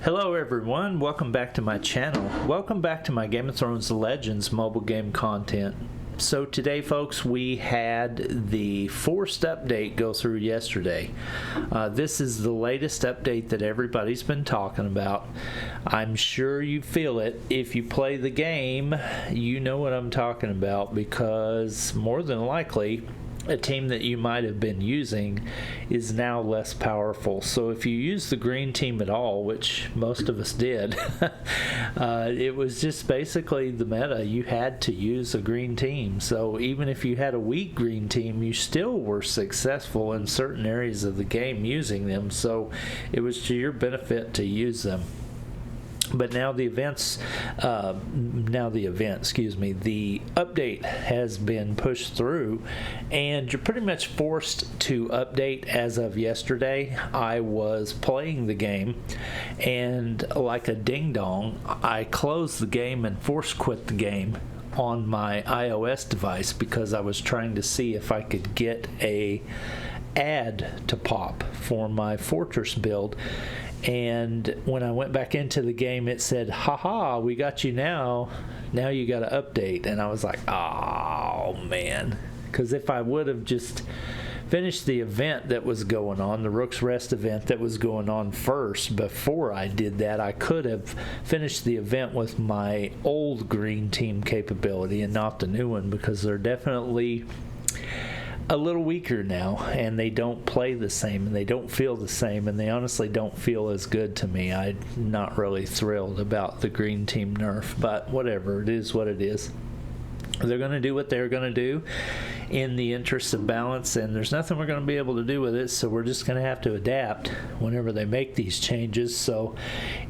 Hello everyone, welcome back to my channel. Welcome back to my Game of Thrones Legends mobile game content. So today folks, we had the forced update go through yesterday. This is the latest update that everybody's been talking about. I'm sure you feel it. If you play the game, you know what I'm talking about, because more than likely a team that you might have been using is now less powerful. So if you use the green team at all, which most of us did, it was just basically the meta. You had to use a green team. So even if you had a weak green team, you still were successful in certain areas of the game using them. So it was to your benefit to use them. But now the the update has been pushed through, and you're pretty much forced to update as of yesterday. I was playing the game, and like a ding-dong, I closed the game and force quit the game on my iOS device because I was trying to see if I could get a ad to pop for my Fortress build. And when I went back into the game, it said, haha, we got you now you got to update. And I was like, oh man, because if I would have just finished the event that was going on, the Rook's Rest event that was going on first, before I did that, I could have finished the event with my old green team capability and not the new one, because they're definitely a little weaker now, and they don't play the same, and they don't feel the same, and they honestly don't feel as good to me. I'm not really thrilled about the green team nerf, but whatever, it is what it is. They're going to do what they're going to do in the interest of balance, and there's nothing we're going to be able to do with it, so we're just going to have to adapt whenever they make these changes. So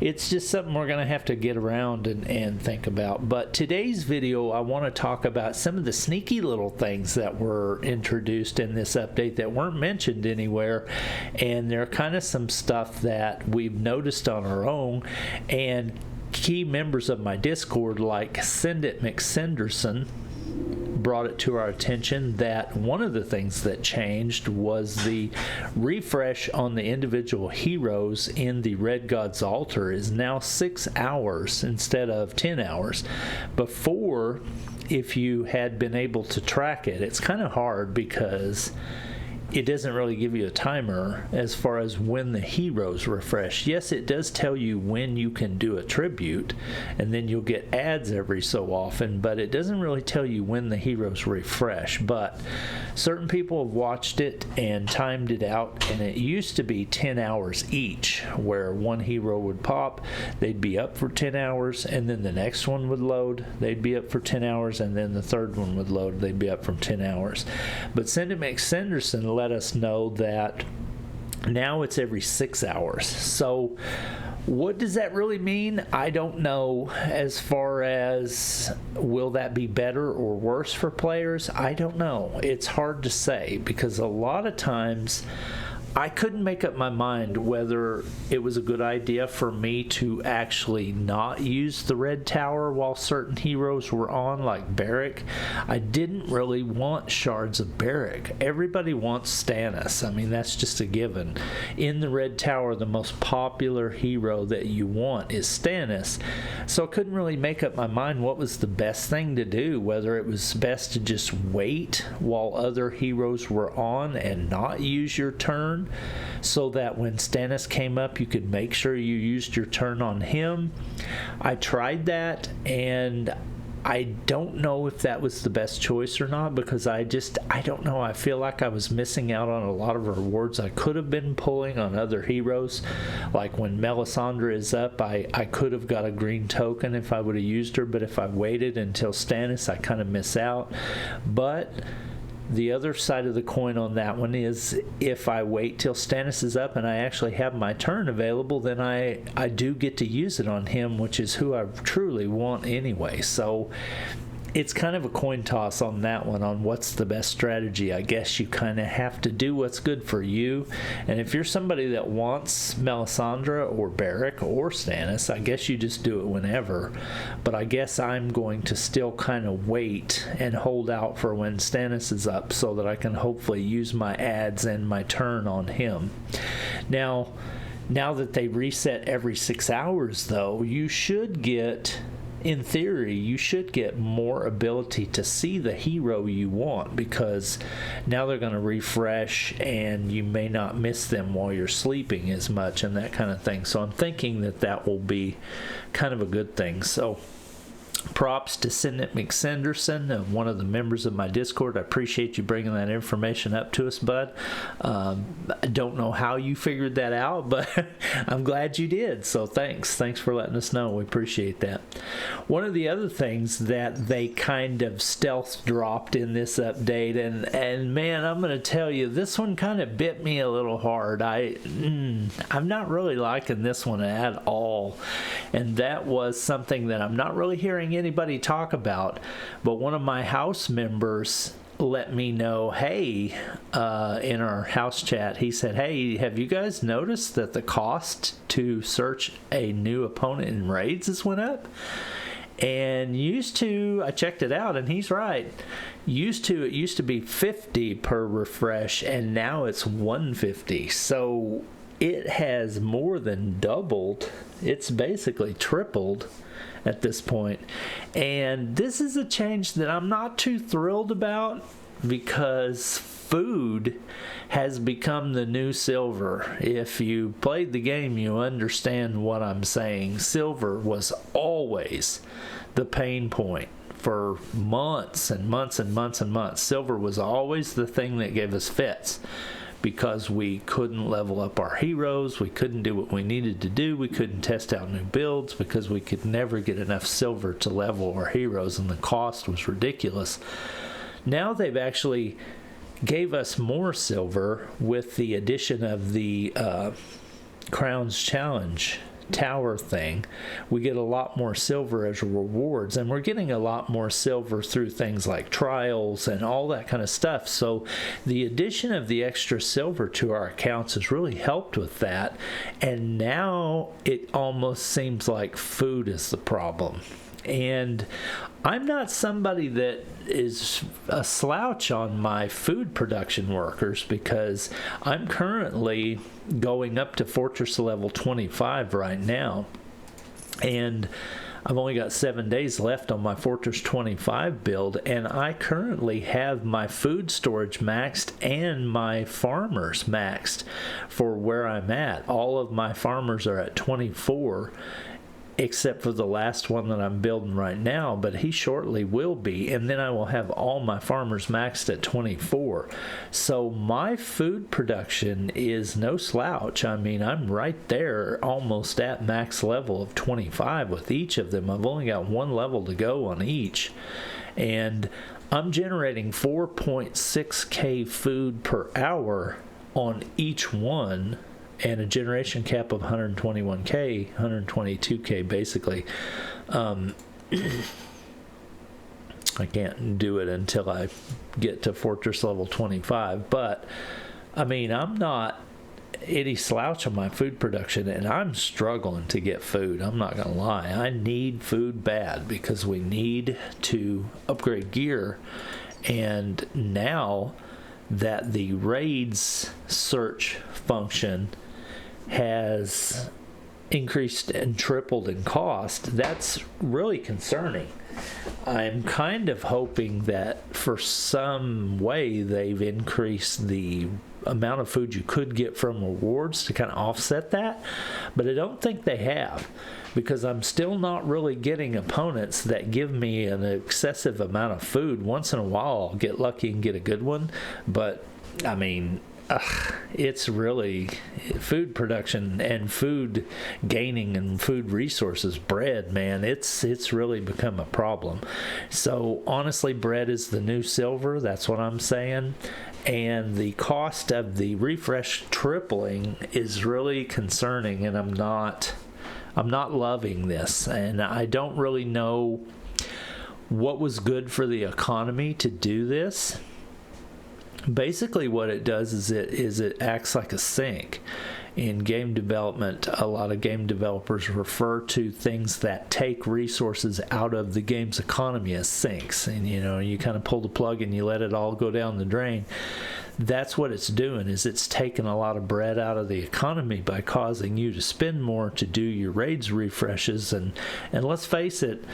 it's just something we're going to have to get around and think about. But today's video, I want to talk about some of the sneaky little things that were introduced in this update that weren't mentioned anywhere, and they're kind of some stuff that we've noticed on our own, and key members of my Discord like Send It McSenderson brought it to our attention that one of the things that changed was the refresh on the individual heroes in the Red God's Altar is now 6 hours instead of 10 hours. Before, if you had been able to track it, it's kind of hard because it doesn't really give you a timer as far as when the heroes refresh. Yes, it does tell you when you can do a tribute, and then you'll get ads every so often, but it doesn't really tell you when the heroes refresh. But certain people have watched it and timed it out, and it used to be 10 hours each, where one hero would pop, they'd be up for 10 hours, and then the next one would load, they'd be up for 10 hours, and then the third one would load, they'd be up for 10 hours. But Send It McSenderson let us know that now it's every 6 hours. So what does that really mean? I don't know. As far as will that be better or worse for players, I don't know. It's hard to say, because a lot of times I couldn't make up my mind whether it was a good idea for me to actually not use the red tower while certain heroes were on, like Beric. I didn't really want shards of Beric. Everybody wants Stannis. I mean, that's just a given. In the red tower, the most popular hero that you want is Stannis. So I couldn't really make up my mind what was the best thing to do, whether it was best to just wait while other heroes were on and not use your turn, so that when Stannis came up, you could make sure you used your turn on him. I tried that, and I don't know if that was the best choice or not, because I don't know. I feel like I was missing out on a lot of rewards I could have been pulling on other heroes. Like when Melisandre is up, I could have got a green token if I would have used her, but if I waited until Stannis, I kind of miss out. But the other side of the coin on that one is, if I wait till Stannis is up and I actually have my turn available, then I do get to use it on him, which is who I truly want anyway. So it's kind of a coin toss on that one, on what's the best strategy. I guess you kind of have to do what's good for you. And if you're somebody that wants Melisandre or Beric or Stannis, I guess you just do it whenever. But I guess I'm going to still kind of wait and hold out for when Stannis is up, so that I can hopefully use my ads and my turn on him. Now, Now that they reset every 6 hours, though, you should get, in theory, you should get more ability to see the hero you want, because now they're going to refresh and you may not miss them while you're sleeping as much and that kind of thing. So I'm thinking that that will be kind of a good thing. So props to Sidney McSenderson, one of the members of my Discord. I appreciate you bringing that information up to us, bud. I don't know how you figured that out, but I'm glad you did. So thanks for letting us know. We appreciate that. One of the other things that they kind of stealth dropped in this update, and man, I'm going to tell you, this one kind of bit me a little hard. I'm not really liking this one at all, and that was something that I'm not really hearing anybody talk about, but one of my house members let me know, hey, in our house chat, he said, hey, have you guys noticed that the cost to search a new opponent in raids has went up? And I checked it out, and he's right. It used to be 50 per refresh, and now it's 150. So it has more than doubled. It's basically tripled at this point. And this is a change that I'm not too thrilled about, because food has become the new silver. If you played the game, you understand what I'm saying. Silver was always the pain point for months and months and months and months. Silver was always the thing that gave us fits, because we couldn't level up our heroes, we couldn't do what we needed to do, we couldn't test out new builds because we could never get enough silver to level our heroes, and the cost was ridiculous. Now they've actually gave us more silver with the addition of the Crowns Challenge tower thing. We get a lot more silver as rewards, and we're getting a lot more silver through things like trials and all that kind of stuff. So the addition of the extra silver to our accounts has really helped with that, and now it almost seems like food is the problem. And I'm not somebody that is a slouch on my food production workers, because I'm currently going up to Fortress level 25 right now, and I've only got 7 days left on my Fortress 25 build, and I currently have my food storage maxed and my farmers maxed for where I'm at. All of my farmers are at 24, except for the last one that I'm building right now, but he shortly will be, and then I will have all my farmers maxed at 24. So my food production is no slouch. I mean, I'm right there almost at max level of 25 with each of them. I've only got one level to go on each, and I'm generating 4.6k food per hour on each one, and a generation cap of 121k, 122k basically. I can't do it until I get to Fortress level 25, but I mean, I'm not any slouch on my food production, and I'm struggling to get food. I'm not gonna lie, I need food bad, because we need to upgrade gear. And now that the raids search function has increased and tripled in cost, that's really concerning. I'm kind of hoping that for some way they've increased the amount of food you could get from rewards to kind of offset that, but I don't think they have, because I'm still not really getting opponents that give me an excessive amount of food. Once in a while I'll get lucky and get a good one, but I mean, it's really food production and food gaining and food resources. Bread, man, it's really become a problem. So honestly, bread is the new silver. That's what I'm saying. And the cost of the refresh tripling is really concerning, and I'm not loving this, and I don't really know what was good for the economy to do this. Basically what it does is it acts like a sink, in game development, a lot of game developers refer to things that take resources out of the game's economy as sinks. And you kind of pull the plug and you let it all go down the drain. That's what it's doing, is it's taking a lot of bread out of the economy by causing you to spend more to do your raids refreshes. And let's face it,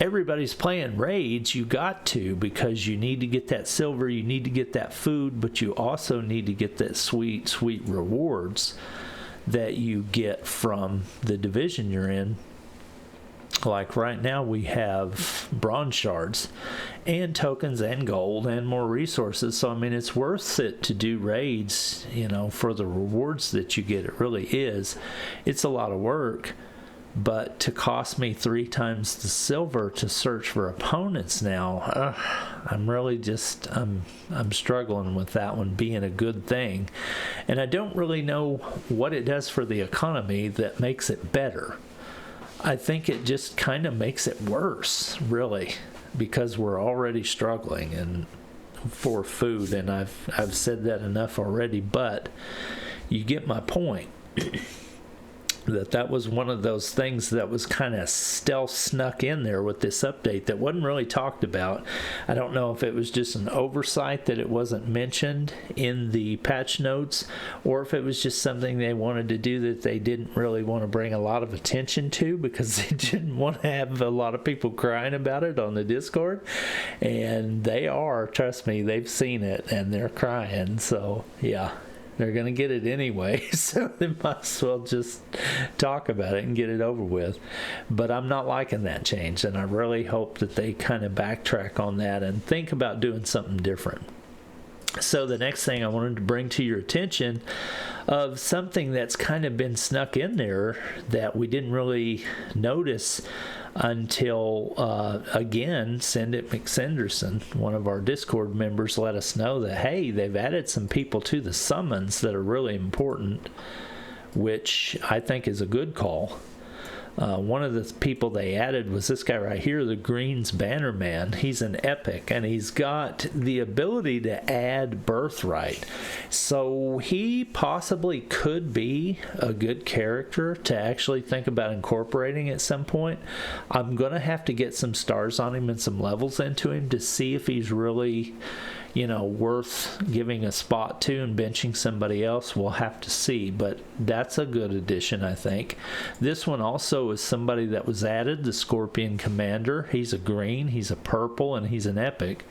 everybody's playing raids. You got to, because you need to get that silver, you need to get that food, but you also need to get that sweet rewards that you get from the division you're in. Like right now we have bronze shards and tokens and gold and more resources. So I mean, it's worth it to do raids, for the rewards that you get. It really is. It's a lot of work. But to cost me 3 times the silver to search for opponents now, I'm really I'm struggling with that one being a good thing. And I don't really know what it does for the economy that makes it better. I think it just kind of makes it worse, really, because we're already struggling and for food, and I've said that enough already, but you get my point. That was one of those things that was kind of stealth snuck in there with this update that wasn't really talked about. I don't know if it was just an oversight that it wasn't mentioned in the patch notes, or if it was just something they wanted to do that they didn't really want to bring a lot of attention to, because they didn't want to have a lot of people crying about it on the Discord. And they are, trust me, they've seen it and they're crying. So yeah, they're going to get it anyway, so they might as well just talk about it and get it over with. But I'm not liking that change, and I really hope that they kind of backtrack on that and think about doing something different. So the next thing I wanted to bring to your attention of something that's kind of been snuck in there that we didn't really notice until, again, Send It McSenderson, one of our Discord members, let us know that, hey, they've added some people to the summons that are really important, which I think is a good call. One of the people they added was this guy right here, the Greens Bannerman. He's an epic, and he's got the ability to add birthright. So he possibly could be a good character to actually think about incorporating at some point. I'm going to have to get some stars on him and some levels into him to see if he's really, worth giving a spot to and benching somebody else. We'll have to see, but that's a good addition, I think. This one also is somebody that was added, the Scorpion Commander. He's a green, he's a purple, and he's an epic.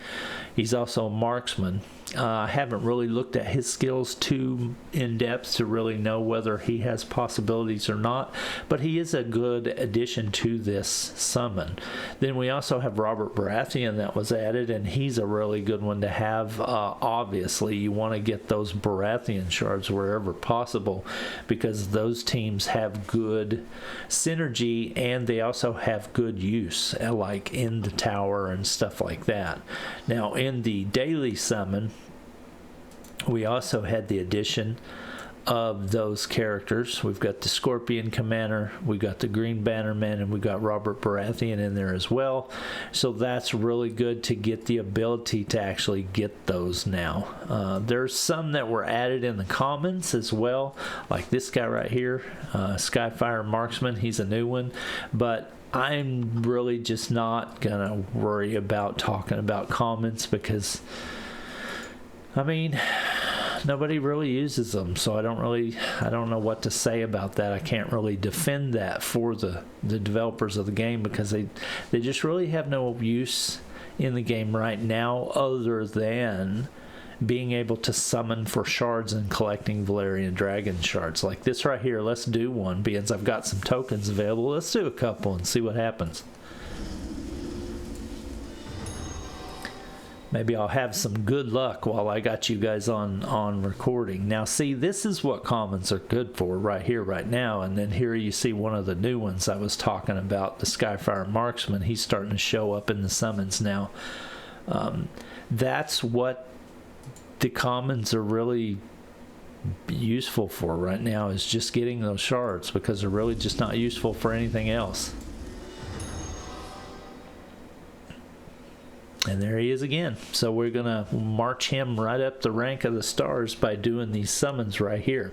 He's also a marksman. I haven't really looked at his skills too in depth to really know whether he has possibilities or not, but he is a good addition to this summon. Then we also have Robert Baratheon that was added, and he's a really good one to have. Obviously, you want to get those Baratheon shards wherever possible, because those teams have good synergy, and they also have good use, like in the tower and stuff like that. Now, in the daily summon, we also had the addition of those characters. We've got the Scorpion Commander, we got the Green Bannerman, and we got Robert Baratheon in there as well. So that's really good to get the ability to actually get those now. There's some that were added in the commons as well, like this guy right here, Skyfire Marksman. He's a new one, but I'm really just not gonna worry about talking about commons, because nobody really uses them, so I don't know what to say about that. I can't really defend that for the developers of the game, because they just really have no use in the game right now, other than being able to summon for shards and collecting Valerian Dragon shards. Like this right here, let's do one, because I've got some tokens available. Let's do a couple and see what happens. Maybe I'll have some good luck while I got you guys on recording. Now see, this is what commons are good for right here, right now. And then here you see one of the new ones I was talking about, the Skyfire Marksman. He's starting to show up in the summons now. That's what the commons are really useful for right now, is just getting those shards, because they're really just not useful for anything else. And there he is again. So we're going to march him right up the rank of the stars by doing these summons right here.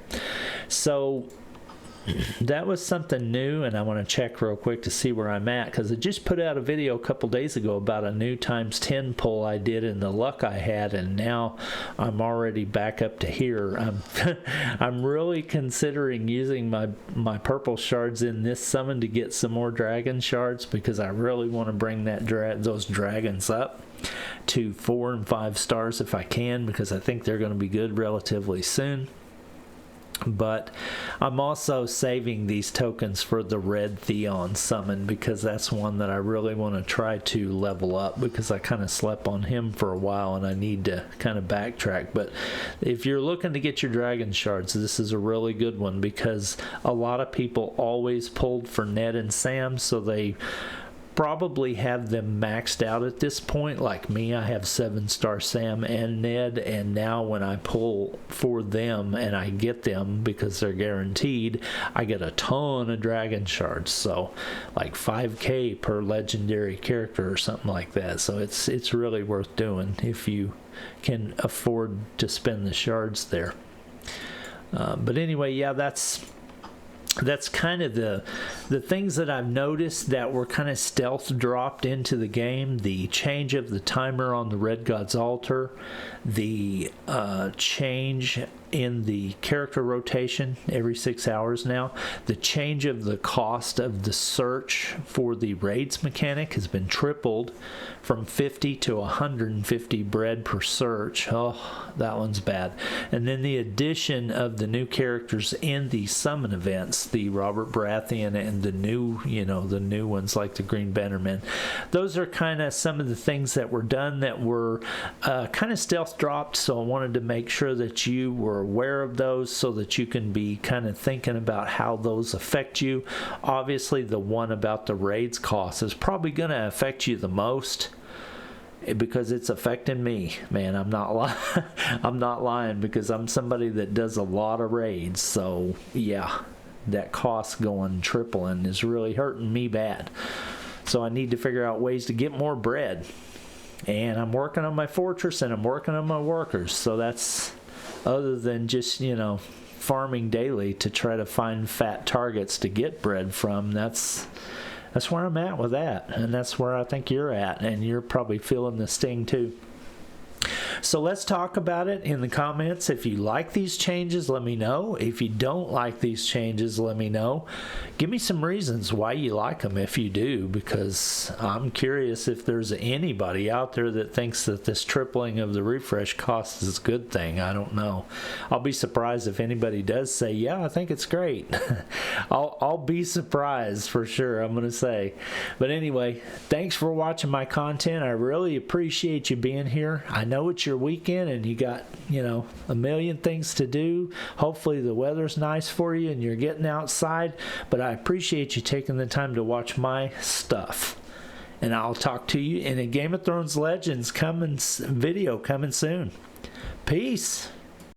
So that was something new, and I want to check real quick to see where I'm at, because I just put out a video a couple days ago about a new ×10 pull I did and the luck I had, and now I'm already back up to here. I'm really considering using my purple shards in this summon to get some more dragon shards, because I really want to bring those dragons up to 4 and 5 stars if I can, because I think they're going to be good relatively soon. But I'm also saving these tokens for the red Theon summon, because that's one that I really want to try to level up, because I kind of slept on him for a while and I need to kind of backtrack. But if you're looking to get your dragon shards, this is a really good one, because a lot of people always pulled for Ned and Sam, so they probably have them maxed out at this point. Like me, I have 7-star Sam and Ned, and now when I pull for them and I get them because they're guaranteed, I get a ton of dragon shards, so like 5k per legendary character or something like that. So it's really worth doing if you can afford to spend the shards there. But anyway, yeah, that's kind of the things that I've noticed that were kind of stealth dropped into the game. The change of the timer on the Red God's altar, the change in the character rotation every 6 hours now, the change of the cost of the search for the raids mechanic has been tripled from 50 to 150 bread per search. Oh, that one's bad. And then the addition of the new characters in the summon events, the Robert Baratheon and the new, the new ones like the Green Bannermen. Those are kind of some of the things that were done that were kind of stealth dropped, so I wanted to make sure that you were aware of those so that you can be kind of thinking about how those affect you. Obviously, the one about the raids cost is probably going to affect you the most, because it's affecting me, man. I'm not lying. I'm not lying, because I'm somebody that does a lot of raids. So yeah, that cost going tripling is really hurting me bad. So I need to figure out ways to get more bread. And I'm working on my fortress and I'm working on my workers. So that's, other than just, farming daily to try to find fat targets to get bread from, that's where I'm at with that. And that's where I think you're at. And you're probably feeling the sting too. So let's talk about it in the comments. If you like these changes, let me know. If you don't like these changes, let me know. Give me some reasons why you like them if you do, because I'm curious if there's anybody out there that thinks that this tripling of the refresh cost is a good thing. I don't know. I'll be surprised if anybody does say, yeah, I think it's great. I'll be surprised for sure, I'm going to say. But anyway, thanks for watching my content. I really appreciate you being here. I know it's your weekend and you got, a million things to do. Hopefully the weather's nice for you and you're getting outside, but I appreciate you taking the time to watch my stuff. And I'll talk to you in a Game of Thrones Legends video coming soon. Peace.